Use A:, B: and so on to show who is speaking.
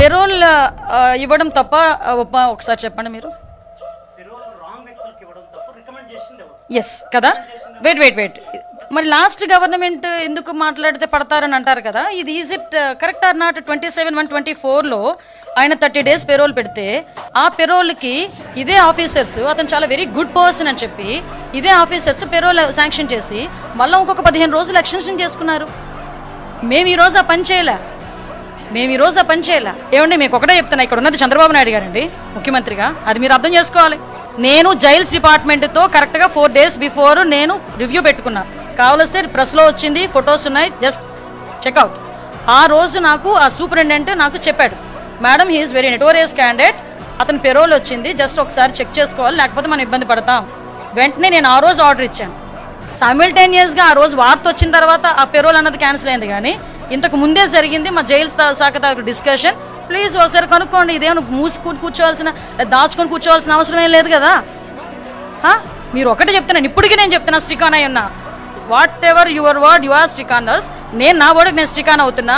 A: Payroll ఇవ్వడం తప్ప ఒకసారి చెప్పండి మీరు. ఎస్ కదా, వెయిట్ మరి లాస్ట్ గవర్నమెంట్ ఎందుకు మాట్లాడితే పడతారని అంటారు కదా, ఇది is it correct or not? 27/1/24లో ఆయన 30 days పెరోల్ పెడితే ఆ పెరోల్కి ఇదే ఆఫీసర్స్, అతను చాలా వెరీ గుడ్ పర్సన్ అని చెప్పి ఇదే ఆఫీసర్స్ పెరోల్ శాంక్షన్ చేసి మళ్ళీ ఇంకొక 15 రోజులు ఎక్స్టెన్షన్ చేసుకున్నారు. మేము ఈరోజు ఆ పని చేయలే. ఏమండి మీకు ఒకటే చెప్తున్నా, ఇక్కడ ఉన్నది చంద్రబాబు నాయుడు గారండి ముఖ్యమంత్రిగా, అది మీరు అర్థం చేసుకోవాలి. నేను జైల్స్ డిపార్ట్మెంట్తో కరెక్ట్గా 4 days బిఫోర్ నేను రివ్యూ పెట్టుకున్నా. కావలిస్తే ప్రెస్లో వచ్చింది, ఫొటోస్ ఉన్నాయి, జస్ట్ చెక్అవుట్. ఆ రోజు నాకు ఆ సూపరింటెండెంట్ నాకు చెప్పాడు, madam he's very notorious candidate, అతని పెరోల్ వచ్చింది, జస్ట్ ఒకసారి చెక్ చేసుకోవాలి, లేకపోతే మనం ఇబ్బంది పడతాం. వెంటనే నేను ఆ రోజు ఆర్డర్ ఇచ్చాను. సైమిల్టేనియస్గా ఆ రోజు వార్త వచ్చిన తర్వాత ఆ పెరోల్ అన్నది క్యాన్సిల్ అయింది. కానీ ఇంతకు ముందే జరిగింది మా జైలు శాఖ డిస్కషన్. ప్లీజ్ ఒకసారి కనుక్కోండి, ఇదేమో మూసుకొని కూర్చోవాల్సిన, దాచుకొని కూర్చోవాల్సిన అవసరం ఏం లేదు కదా. మీరు ఒకటే చెప్తున్నాను, ఇప్పటికీ నేను చెప్తున్నా, స్టిక్ ఆన్ అయి ఉన్నా. Whatever your word you are stick on thus. నేను నా వర్డ్కి నేను స్టిక్ ఆన్ అవుతున్నా.